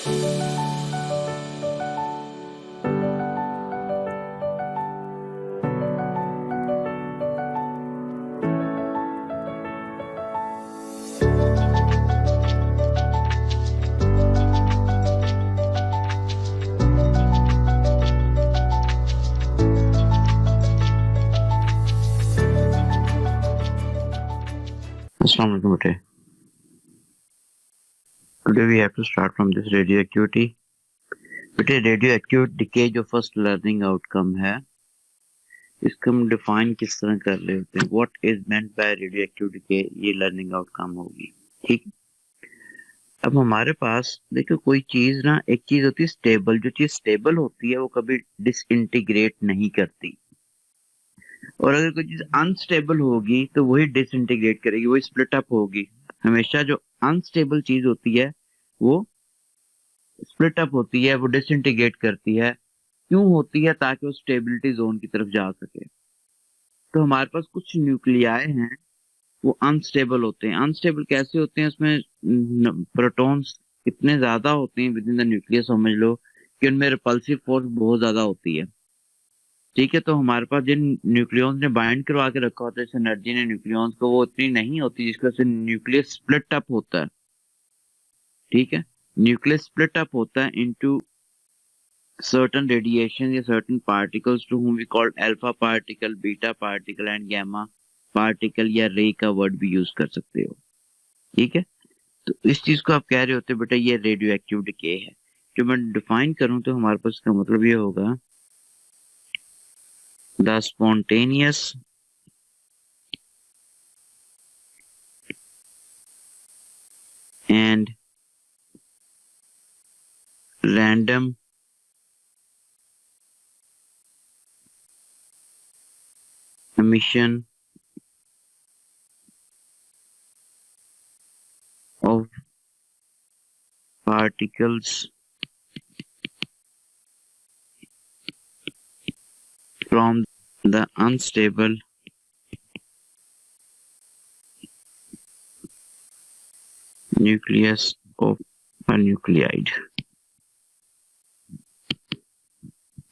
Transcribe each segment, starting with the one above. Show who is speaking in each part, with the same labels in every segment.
Speaker 1: Assalamu alaikum bete. Today we have to start from this radioactivity. बेटे radio decay जो first learning outcome है, इसको हम define किस तरह कर रहे होते हैं. What is meant by radio decay, ये लर्निंग आउटकम होगी. ठीक. अब हमारे पास देखो कोई चीज ना, एक चीज होती है स्टेबल. जो चीज स्टेबल होती है वो कभी डिसइंटीग्रेट नहीं करती, और अगर कोई चीज अनस्टेबल होगी तो वही डिसइंटीग्रेट करेगी, वही स्प्लिट अप होगी. हमेशा जो अनस्टेबल चीज होती है वो स्प्लिट अप होती है, वो डिसइंटीग्रेट करती है. क्यों होती है? ताकि वो स्टेबिलिटी जोन की तरफ जा सके. तो हमारे पास कुछ न्यूक्लियाई हैं वो अनस्टेबल होते हैं. अनस्टेबल कैसे होते हैं? उसमें प्रोटॉन्स इतने ज्यादा होते हैं विद इन द न्यूक्लियस, समझ लो कि उनमें रिपल्सिव फोर्स बहुत ज्यादा होती है. ठीक है. तो हमारे पास जिन न्यूक्लियॉन्स ने बाइंड करवा के रखा होता है इस एनर्जी ने न्यूक्लियॉन्स को, वो इतनी नहीं होती जिसकी वजह से न्यूक्लियस स्प्लिट अप होता है. ठीक है. न्यूक्लियस स्प्लिट अप होता है इनटू certain radiation या certain particles to whom we call alpha particle, beta particle and gamma particle, या रे का वर्ड भी यूज कर सकते हो. ठीक है. तो इस चीज को आप कह रहे होते बेटा ये रेडियो एक्टिव डिके है. जो मैं डिफाइन करूं तो हमारे पास इसका मतलब ये होगा the spontaneous and random emission of particles from the unstable nucleus of a nuclide.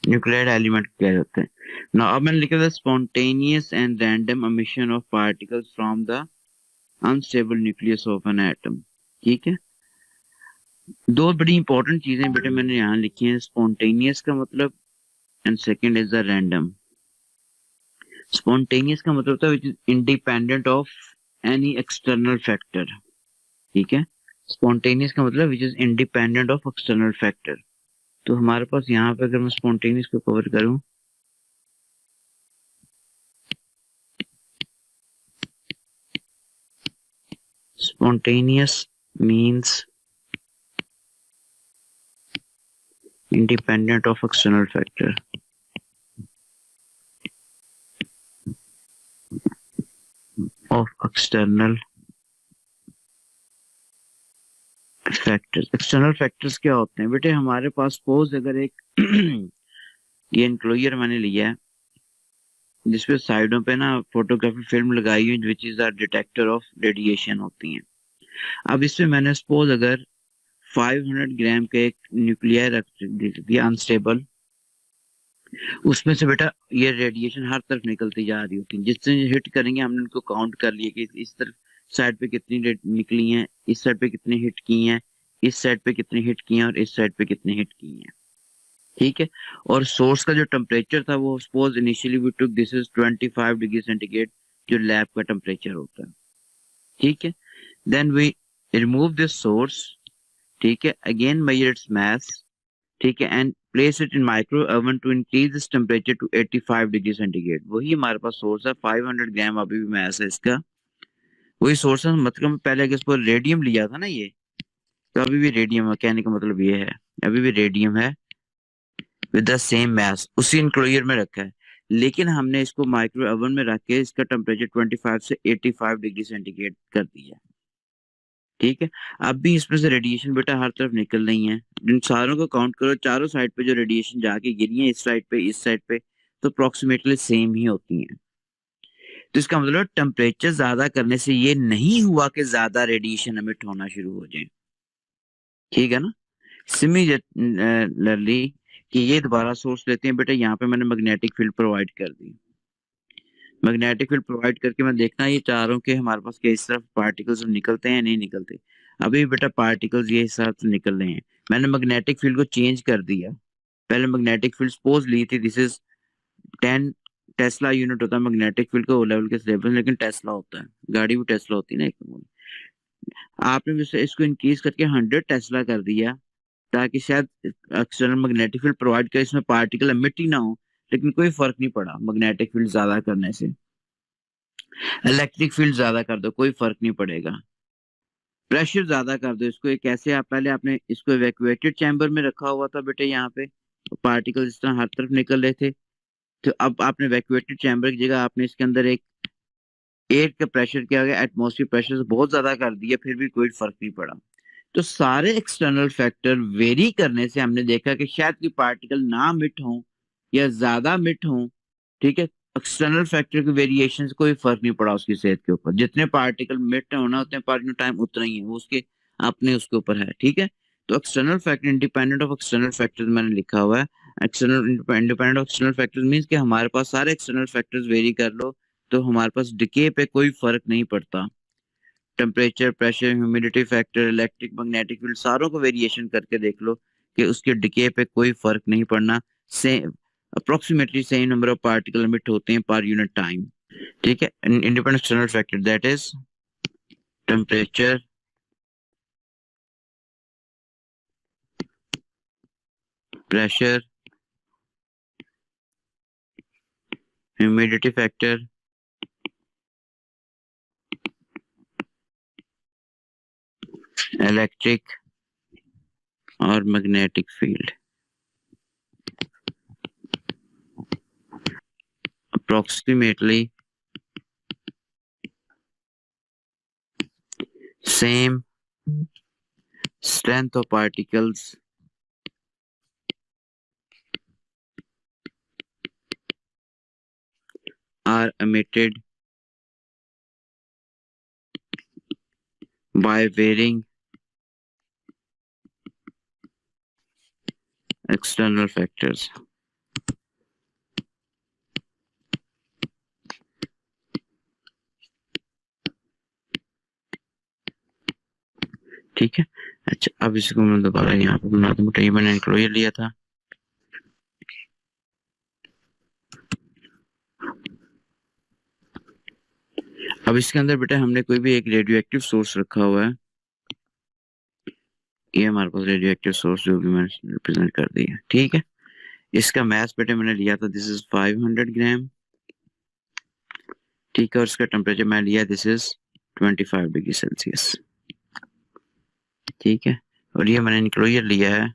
Speaker 1: Nucleoid element क्या होते हैं ना. अब मैंने लिखा था spontaneous and random emission of particles from the unstable nucleus of an atom. ठीक है. दो बड़ी इंपॉर्टेंट चीजें बेटे मैंने यहाँ लिखी हैं. स्पॉन्टेनियस का मतलब and second is the random. Spontaneous का मतलब होता है which is independent of any external factor. ठीक है. स्पॉन्टेनियस का मतलब which is independent of external factor. तो हमारे पास यहाँ पे अगर मैं स्पॉन्टेनियस को कवर करूं, spontaneous means independent of external factor. Of external factors. External factors क्या होते हैं बेटे? हमारे पास सपोज अगर एक ये इंक्लोजर मैंने लिया है जिसपे साइडों पे ना फोटोग्राफी फिल्म लगाई हुई which is the detector of radiation होती है. अब इसमें मैंने सपोज अगर 500 ग्राम के एक न्यूक्लियर रख दिया अनस्टेबल, उसमें से बेटा ये रेडिएशन हर तरफ निकलती जा रही होती है. जिससे हिट करेंगे हमने उनको काउंट कर लिया कि इस तरफ साइड पे कितनी निकली हैं, इस साइड पे कितनी हिट की हैं, इस साइड पे कितनी हिट की हैं और इस साइड पे कितनी हिट की हैं. ठीक है. और सोर्स का जो टेम्परेचर था वो suppose initially we took this is 25 degree centigrade जो लैब का टेम्परेचर होता है. ठीक है. Then we remove this source. ठीक है. Again measure its mass. ठीक है. And place it in micro oven to increase this temperature to 85 degree centigrade. वही हमारे पास सोर्स है. 500 ग्राम अभी भी मास है इसका. वही सोर्स है. मतलब पहले अगर इसको रेडियम लिया था ना ये, तो अभी भी रेडियम है. कहने का मतलब ये है अभी भी रेडियम है विद द सेम मास, उसी इंक्लोजर में रखा है. लेकिन हमने इसको माइक्रो ओवन में रख के इसका टेम्परेचर 25 से 85 डिग्री सेंटीग्रेड कर दिया. ठीक है. अब भी इसमें से रेडिएशन बेटा हर तरफ निकल रही है. इन सारों को काउंट करो, चारों साइड पे जो रेडिएशन जाके गिरी है, इस साइड पे इस साइड पे, तो अप्रोक्सीमेटली सेम ही होती हैं. तो इसका मतलब टेम्परेचर ज्यादा करने से ये नहीं हुआ कि ज्यादा रेडिएशन एमिट होना शुरू हो जाए. ठीक है ना. सिमिलरली कि ये दोबारा सोर्स लेते हैं बेटा, यहाँ पे मैंने मैग्नेटिक फील्ड प्रोवाइड कर दी। मैग्नेटिक फील्ड प्रोवाइड करके मैं देखना ये चाह रहा हूँ कि हमारे पास किस तरफ पार्टिकल्स निकलते हैं या नहीं निकलते। अभी बेटा पार्टिकल्स ये हिसाब से निकल रहे हैं, मैंने मैग्नेटिक फील्ड को चेंज कर दिया। पहले मैग्नेटिक फील्ड सपोज ली थी, दिस इज 10 टेस्ला यूनिट होता है मैग्नेटिक फील्ड का ओ लेवल के सिलेबस, लेकिन टेस्ला होता है, गाड़ी भी टेस्ला होती है ना एक। आपने इसको इंक्रीज करके 100 टेस्ला कर दिया, ताकि शायद एक्सटर्नल मैग्नेटिक फील्ड प्रोवाइड करे, इसमें पार्टिकल एमिट ही ना हो। लेकिन कोई फर्क नहीं पड़ा मैग्नेटिक फील्ड ज्यादा करने से। इलेक्ट्रिक फील्ड ज्यादा कर दो कोई फर्क नहीं पड़ेगा। प्रेशर ज्यादा कर दो इसको, एक ऐसे आप पहले आपने इसको इवैक्यूएटेड चैम्बर में रखा हुआ था बेटे, यहाँ पे पार्टिकल इस तरह हर तरफ निकल रहे थे। तो अब आपने इवैक्यूएटेड चैम्बर की जगह आपने इसके अंदर एक एयर का प्रेशर क्या हो गया, एटमॉस्फेयर प्रेशर से बहुत ज्यादा कर दिया, फिर भी कोई फर्क नहीं पड़ा। तो सारे एक्सटर्नल फैक्टर वेरी करने से हमने देखा कि शायद कोई पार्टिकल ना मिट हो या ज्यादा मिट हो। ठीक है, एक्सटर्नल फैक्टर के वेरिएशन से कोई फर्क नहीं पड़ा उसकी सेहत के ऊपर, जितने पार्टिकल मिट होना उतने पार्टिकल टाइम उतना ही है, वो उसके अपने उसके ऊपर है। ठीक है, तो external factor independent of external factors मैंने लिखा हुआ है। External independent of external factors means कि हमारे पास सारे एक्सटर्नल फैक्टर्स वेरी कर लो तो हमारे पास डिके पे कोई फर्क नहीं पड़ता। Temperature, pressure, humidity factor, electric magnetic field, सारों को वेरिएशन करके देख लो कि उसके डिके पे कोई फर्क नहीं पड़ना। Same approximately same number of particle emit होते हैं पर यूनिट टाइम। ठीक है, independent external factor that is temperature, pressure, humidity factor, electric और magnetic field. approximately same strength of particles are emitted by varying external factors. ठीक है, अच्छा अब इसको मैं दोबारा यहाँ पे बना दूँ, ये मैंने एंक्लोजर लिया था। अब इसके अंदर बेटा हमने कोई भी एक रेडियो एक्टिव सोर्स रखा हुआ है, ये हमारे पास रेडियो एक्टिव सोर्स जो भी मैंने रिप्रेजेंट कर दिया। ठीक है, इसका मास बेटे मैंने लिया था, दिस इज 500 ग्राम। ठीक है, और इसका टेम्परेचर मैं लिया, दिस इज 25 डिग्री सेल्सियस। ठीक है, और ये मैंने इंक्लोजर लिया है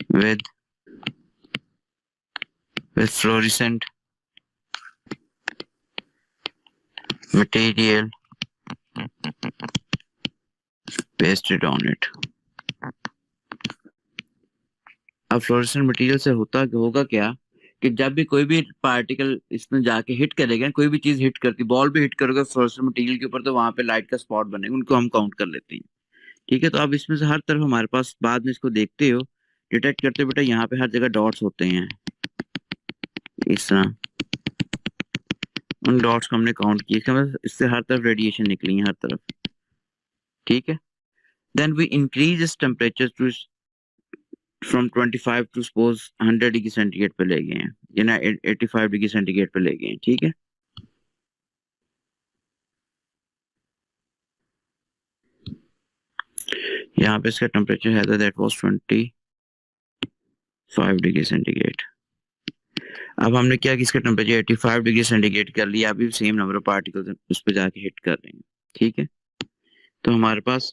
Speaker 1: with fluorescent material pasted on it। अब फ्लोरेसेंट मटेरियल से होगा क्या कि जब भी कोई भी पार्टिकल इसमें जाके हिट करेगा, कोई भी चीज हिट करती, बॉल भी हिट करोगे फ्लोरेसेंट मटेरियल के ऊपर, तो वहां पे लाइट का स्पॉट बनेगा, उनको हम काउंट कर लेते हैं। ठीक है, तो अब इसमें से हर तरफ हमारे पास बाद में इसको देखते हो, डिटेक्ट करते हो बेटा, यहाँ पे हर जगह डॉट्स होते हैं इस तरह। उन डॉट्स को हमने काउंट किया, इसका मतलब इससे हर तरफ रेडिएशन निकली है हर तरफ। ठीक है, देन वी इंक्रीज इस temperature to from 25 to suppose 100 degree centigrade पे ले गए हैं, या ना 85 डिग्री सेंटीग्रेड पे ले गए हैं। ठीक है, यहाँ पे इसका टेम्परेचर है दैट वाज 25 डिग्री सेंटीग्रेड। अब हमने क्या कि इसका टेम्परेचर 85 डिग्री सेंटीग्रेड कर लिया, अभी सेम नंबर ऑफ पार्टिकल्स उस पर जाके हिट कर रहे हैं। ठीक है, तो हमारे पास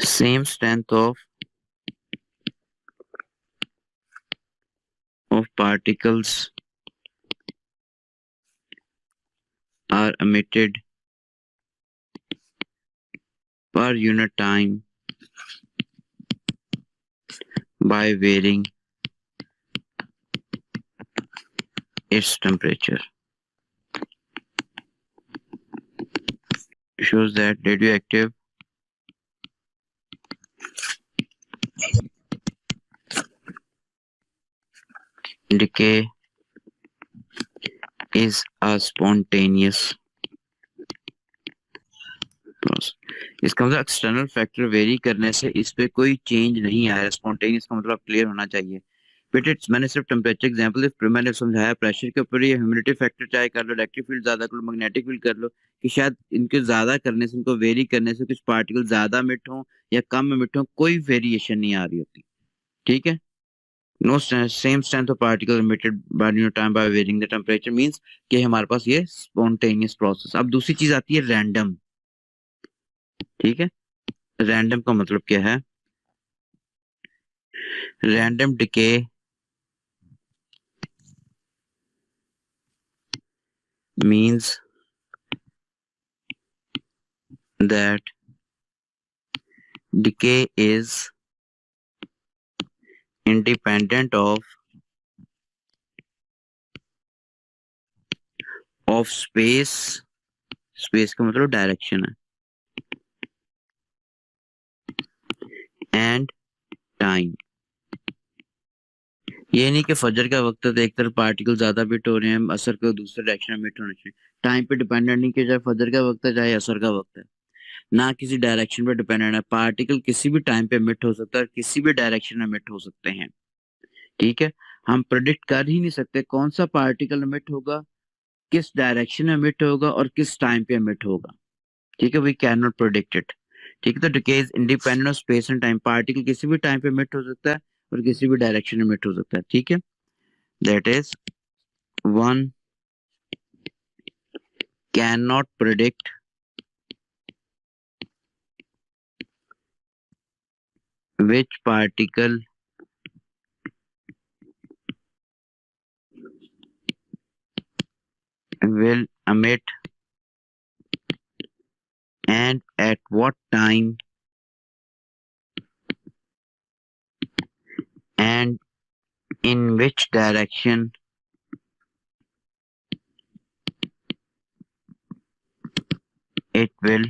Speaker 1: same strength of particles are emitted per unit time by varying its temperature। shows that radioactive decay is a spontaneous process. इसका मतलब एक्सटर्नल फैक्टर वेरी करने से इस पे कोई चेंज नहीं आया। स्पॉन्टेनियस का मतलब क्लियर होना चाहिए बेटे। मैंने सिर्फ टेम्परेचर एग्जांपल मैंने समझाया प्रेशर के ऊपर ये ह्यूमिडिटी फैक्टर चाहे कर लो, इलेक्ट्रिक फील्ड ज्यादा कर लो, मैग्नेटिक फील्ड कर लो, कि शायद इनके ज्यादा करने से, इनको वेरी करने से कुछ पार्टिकल ज्यादा मिट हो या कम मिट हो, कोई वेरिएशन नहीं आ रही होती। ठीक है। No same strength of particle emitted by new time by varying the temperature means कि हमारे पास ये स्पॉन्टेनियस प्रोसेस। अब दूसरी चीज आती है रैंडम। ठीक है। रैंडम का मतलब क्या है? Random decay means that decay is independent of space। space का मतलब डायरेक्शन है, एंड टाइम। ये नहीं कि फजर का वक्त है तो एक तरफ पार्टिकल ज्यादा बिट हो रहे हैं, असर को दूसरे डायरेक्शन में बिट होना चाहिए। टाइम पे डिपेंडेंट नहीं कि चाहे फजर का वक्त है चाहे असर का वक्त है, ना किसी डायरेक्शन पे डिपेंडेंट है। पार्टिकल किसी भी टाइम पे मिट हो सकता है, किसी भी डायरेक्शन में मिट हो सकते हैं। ठीक है। हम प्रिडिक्ट कर ही नहीं सकते कौन सा पार्टिकल मिट होगा, किस डायरेक्शन में मिट होगा और किस टाइम पे मिट होगा। ठीक है। We can not predict it. ठीक है। तो decay is independent of space and time. Particle किसी भी टाइम पे मिट हो सकता है और किसी भी डायरेक्शन में मिट हो सकता है। ठीक है। That is one can not predict which particle will emit and at what time and in which direction it will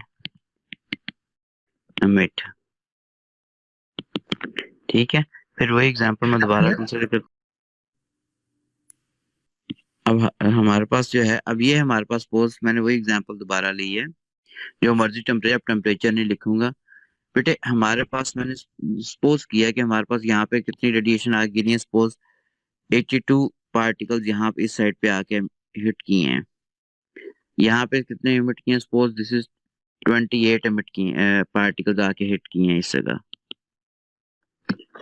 Speaker 1: emit। ठीक है। फिर वही एग्जांपल मैं दोबारा कंसिडर कर। अब हमारे पास जो है, अब ये हमारे पास सपोज मैंने वही एग्जांपल दोबारा ली है, जो मर्जी टेम्परेचर, अब टेम्परेचर नहीं लिखूंगा बेटे। हमारे पास मैंने सपोज किया कि हमारे पास यहाँ पे कितनी रेडिएशन आ गिरी है। सपोज 82 पार्टिकल्स यहाँ पे इस साइड पे आके हिट किए हैं। यहाँ पे कितने इमिट किए हैं? सपोज दिस इज 28 इमिट किए पार्टिकल्स आके हिट किए हैं इस जगह।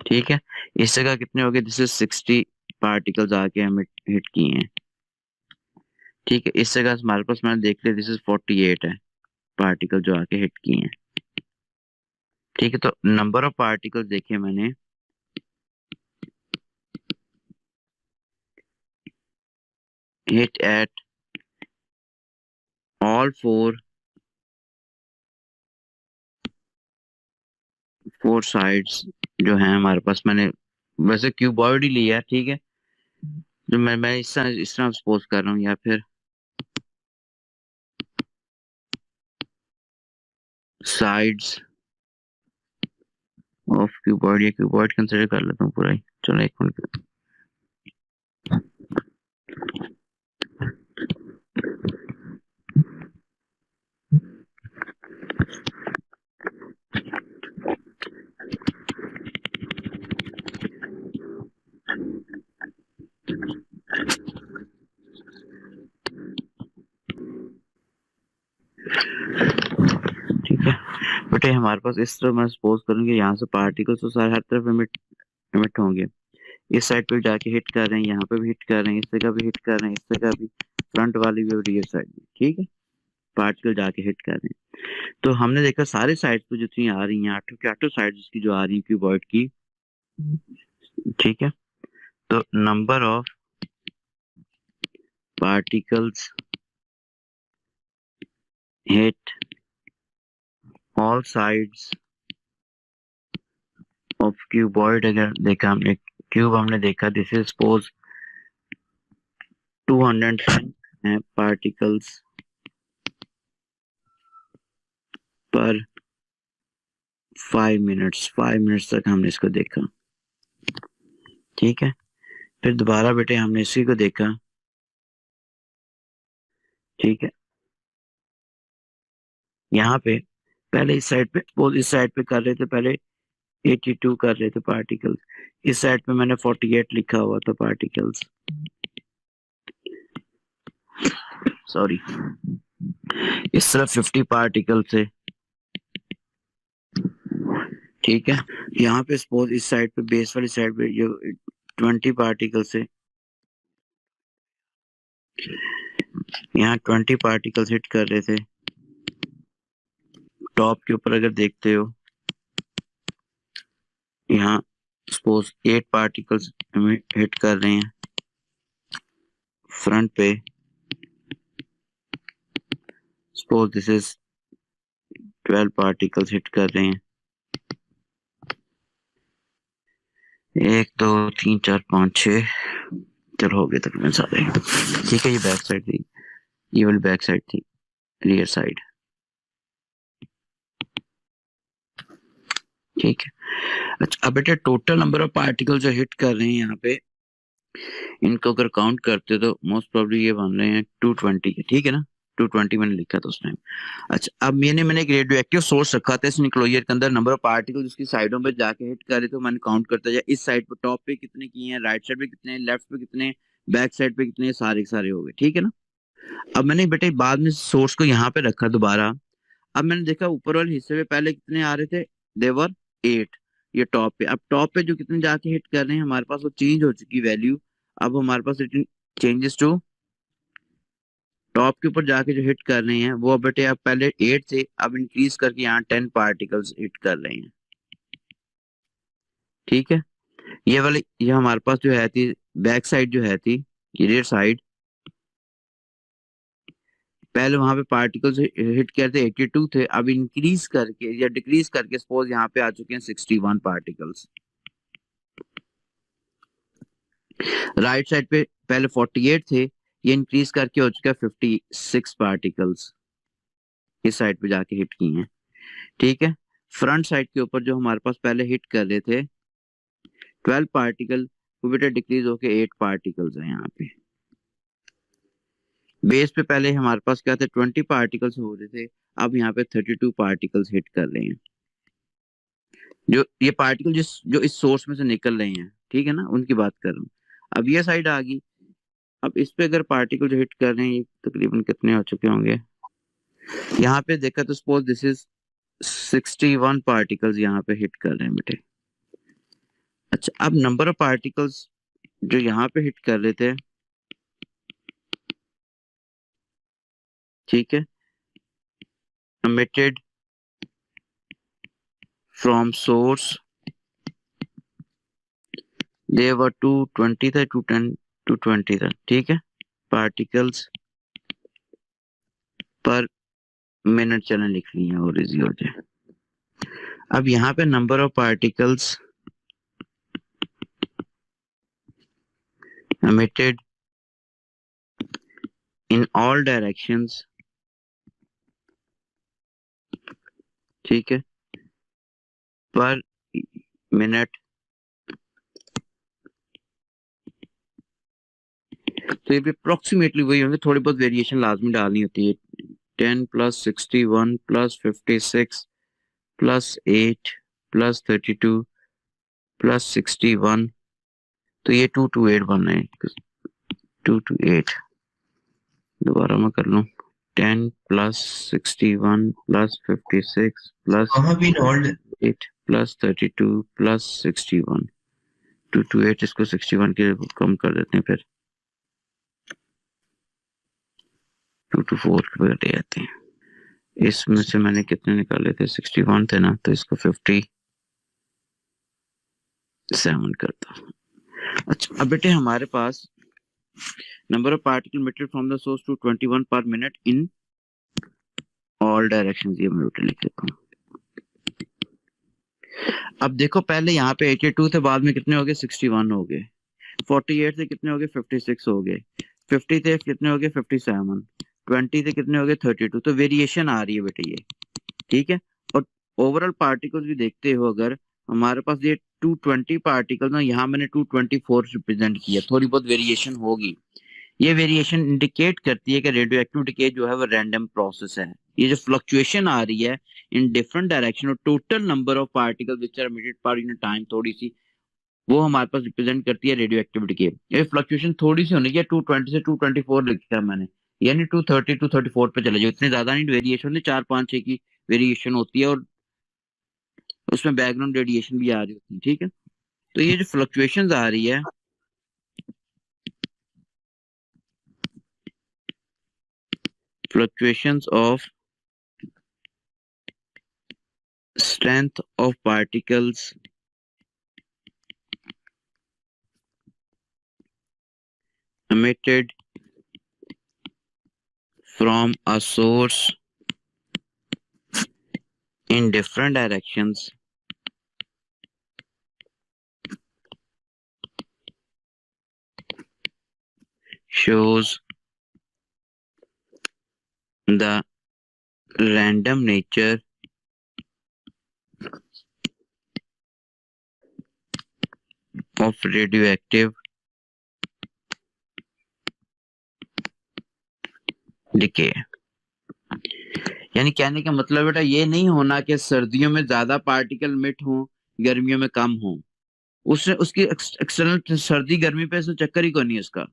Speaker 1: ठीक है। इस जगह कितने हो गए? दिस इज 60 पार्टिकल्स आके हमें हिट किए हैं। ठीक है। इस जगह हमारे पास मैंने देख लिया, दिस इज 48 है पार्टिकल जो आके हिट किए हैं। ठीक है। तो नंबर ऑफ पार्टिकल्स देखे मैंने, hit at all four sides जो है हमारे पास। मैंने वैसे क्यूबॉइड ही लिया है। ठीक है। जो मैं इस तरह सपोज कर रहा हूँ, या फिर साइड्स ऑफ क्यूबॉइड, या क्यूबॉइड कंसिडर कर लेता हूँ पूरा ही। चलो एक मिनट। ठीक है बेटे। हमारे पास इस तरह मैं सपोज करूंगी, यहाँ से पार्टिकल्स तो सारे हर तरफ इमिट इमिट होंगे। इस साइड पे जाके हिट कर रहे हैं, यहाँ पे भी हिट कर रहे हैं, इस जगह भी हिट कर रहे हैं, इस जगह भी, फ्रंट वाली भी और रियर साइड भी। ठीक है। पार्टिकल जाके हिट कर रहे हैं। तो हमने देखा सारे साइड पे जितनी आ रही हैं, आठों की आठों साइड की जो आ रही है क्यूबॉइड की। ठीक है। तो number of particles hit all sides of cuboid, अगर देखा हमने क्यूब, हमने देखा दिस इज सपोज 210 पार्टिकल्स पर 5 मिनट्स तक हमने इसको देखा। ठीक है, फिर दोबारा बेटे हमने इसी को देखा। ठीक है, यहाँ पे पहले इस साइड पे कर रहे थे, पहले 82 कर रहे थे पार्टिकल्स। इस साइड पे मैंने 48 लिखा हुआ था पार्टिकल्स, सॉरी, इस तरफ 50 पार्टिकल थे। ठीक है, यहाँ पे सपोज इस साइड पे बेस वाली साइड पे जो 20 पार्टिकल से, यहाँ 20 पार्टिकल्स हिट कर रहे थे। टॉप के ऊपर अगर देखते हो, यहाँ सपोज 8 पार्टिकल्स हमें हिट कर रहे हैं। फ्रंट पे suppose this is 12 particles hit कर रहे हैं। 1 2 3 4 5 6, चलो हो गए तकरीबन सारे। ठीक है, ये बैक साइड थी, ये वाली बैक साइड थी, रियर साइड। ठीक है, अच्छा अब बेटा टोटल नंबर ऑफ पार्टिकल जो हिट कर रहे हैं यहाँ पे, इनको अगर काउंट करते तो मोस्ट प्रोबेबली ये बन रहे हैं 220 के। ठीक है ना, 220 मैंने लिखा था उस टाइम। अच्छा, अब मैंने एक रेडियो एक्टिव सोर्स रखा था इस न्यूक्लियर के अंदर। नंबर ऑफ पार्टिकल उसकी साइडों पे जाके हिट कर रहे थे, मैंने काउंट करता जाए। इस साइड पे टॉप पे कितने किए हैं, राइट साइड पे कितने, लेफ्ट पे कितने, बैक साइड पे कितने, सारे सारे हो गए। ठीक है ना, अब मैंने बेटे बाद में सोर्स को यहाँ पे रखा दोबारा। अब मैंने देखा ऊपर वाले हिस्से में पहले कितने आ रहे थे, देवर 8, ये टॉप पे। अब टॉप पे जो कितने जाके हिट कर रहे हैं हमारे पास, वो चेंज हो चुकी वैल्यू। अब हमारे पास चेंजेस टू टॉप के ऊपर जाके जो हिट कर रहे हैं वो बेटे अब पहले 8 थे, अब इंक्रीज करके यहाँ 10 पार्टिकल्स हिट कर रहे हैं। ठीक है, ये हमारे पास जो है थी बैक साइड जो है थी, ये रेयर साइड। पहले वहां पे पार्टिकल्स हिट करते 82 थे, अब इंक्रीज करके या डिक्रीज करके सपोज यहाँ पे आ चुके हैं 61 पार्टिकल्स। राइट साइड पे पहले 48 थे, ये इंक्रीज करके हो चुका है 56 पार्टिकल्स, इस साइड पे जाके हिट किए हैं। ठीक है, फ्रंट साइड के ऊपर जो हमारे पास पहले हिट कर रहे थे 12 पार्टिकल, वो बेटा डिक्रीज होके 8 पार्टिकल्स है यहाँ पे। बेस पे पहले हमारे पास क्या थे, 20 पार्टिकल्स हो रहे थे, अब यहाँ पे 32 पार्टिकल्स हिट कर रहे हैं। जो ये पार्टिकल जो इस सोर्स में से निकल रहे हैं, ठीक है ना, उनकी बात कर रहा हूँ। अब ये साइड आ गई, अब इस पे अगर पार्टिकल जो हिट कर रहे हैं ये तकरीबन कितने हो चुके होंगे, यहाँ पे देखा तो सपोज दिस इज 61 पार्टिकल्स यहाँ पे हिट कर रहे हैं बेटे। अच्छा, अब नंबर ऑफ पार्टिकल्स जो यहाँ पे हिट कर रहे थे, ठीक है, emitted from source, they were 220 था, 210 220 था। ठीक है, पार्टिकल्स पर मिनट चलन लिख लिए और इजी हो जाए। अब यहाँ पे number of particles emitted in all directions, ठीक है, पर मिनट, तो ये भी अप्रोक्सीमेटली वही होंगे, थोड़ी बहुत वेरिएशन लाजमी डालनी होती है। 10 + 61 + 56 + 8 + 32 + 61, तो ये 228 बन रहे हैं। 228 दोबारा मैं कर लूं, 10 + 61 + 56 + 8 + 32 + 61, 228, इसको 61 के कम कर देते हैं, फिर 224 के बगैर आते हैं। इसमें से मैंने कितने निकाले थे, 61 थे ना, तो इसको 57 करता। अच्छा, अब बेटे हमारे पास number of particle emitted from the source 221 पर मिनट इन ऑल डायरेक्शंस, ये मैं बेटे लिख लेता हूँ। अब देखो पहले यहाँ पे 82 थे, बाद में कितने हो गए, 61 हो गए। 48 थे, कितने हो गए, 56 हो गए। 50 थे, कितने हो गए, 57। 20 थे, कितने हो गए, 32। तो वेरिएशन आ रही है बेटे, ये ठीक है। और ओवरऑल पार्टिकल्स भी देखते हो, अगर हमारे पास ये 220 पार्टिकल ना, यहाँ मैंने 224 रिप्रेजेंट किया, थोड़ी बहुत वेरिएशन होगी। ये वेरिएशन इंडिकेट करती है कि रेडियो एक्टिव डिके जो है वो रैंडम प्रोसेस है। ये जो फ्लक्चुएशन आ रही है इन डिफरेंट डायरेक्शन और total number of particle which are emitted per unit time, थोड़ी सी वो हमारे पास रिप्रेजेंट करती है रेडियो एक्टिविटी के। ये फ्लक्चुएशन थोड़ी सी होनी चाहिए, 220 से 224 लिखा है मैंने, यानी 230 234 पे चले जाओ, इतने ज्यादा नहीं वेरिएशन होती, 4 5 6 की वेरिएशन होती है और उसमें बैकग्राउंड रेडिएशन भी आ रही होती है। ठीक है, तो ये जो फ्लक्चुएशन आ रही है, fluctuations of strength of particles emitted from a source in different directions shows the random nature of radioactive decay। यानी कहने का मतलब बेटा ये नहीं होना कि सर्दियों में ज्यादा पार्टिकल मिट हों, गर्मियों में कम हों। उसने उसकी एक्सटर्नल सर्दी गर्मी पे ऐसा चक्कर ही कोई नहीं है उसका,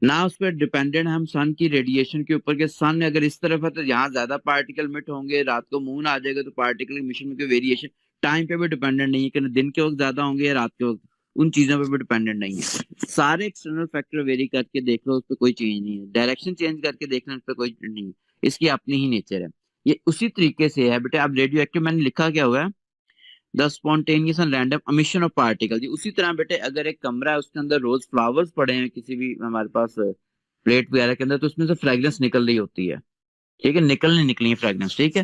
Speaker 1: ना उस पर डिपेंडेंट हम सन की रेडिएशन के ऊपर, के सन अगर इस तरफ है तो यहाँ ज्यादा पार्टिकल मिट होंगे, रात को मून आ जाएगा तो पार्टिकल इमिशन में कोई वेरिएशन, टाइम पे भी डिपेंडेंट नहीं है कि दिन के वक्त ज्यादा होंगे या रात के वक्त, उन चीजों पे भी डिपेंडेंट नहीं है। सारे एक्सटर्नल फैक्टर वेरी करके देख लो, उस पर कोई चेंज नहीं है, डायरेक्शन चेंज करके देखना उस पर कोई नहीं है, इसकी अपनी ही नेचर है। ये उसी तरीके से है बेटा। अब रेडियो एक्टिव मैंने लिखा क्या हुआ है, the spontaneous and random emission of particle. उसी तरह बेटे अगर एक कमरा है उसके अंदर रोज फ्लावर्स पड़े हैं किसी भी हमारे पास प्लेट वगैरह के अंदर, तो उसमें से फ्रेग्रेंस निकल रही होती है। ठीक है, नहीं निकली है फ्रेग्रेंस, ठीक है,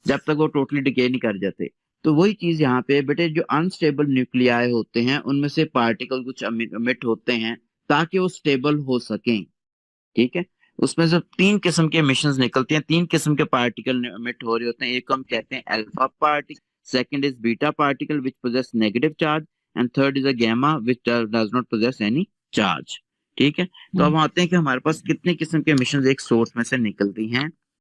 Speaker 1: जब तक वो टोटली डिके नहीं कर जाते। तो वही चीज यहाँ पे बेटे, जो अनस्टेबल न्यूक्लियाई होते हैं उनमें से पार्टिकल कुछ एमिट होते हैं ताकि वो स्टेबल हो सकें। ठीक है, उसमें से 3 किस्म के एमिशंस निकलती हैं, 3 किस्म के पार्टिकल एमिट हो रहे होते हैं। एक को हम कहते हैं alpha particle, second is beta particle which possess negative charge, and third is a gamma which does not possess any charge. ठीक है, तो अब आते हैं कि हमारे पास कितने किस्म के एमिशंस एक सोर्स में से निकलती हैं।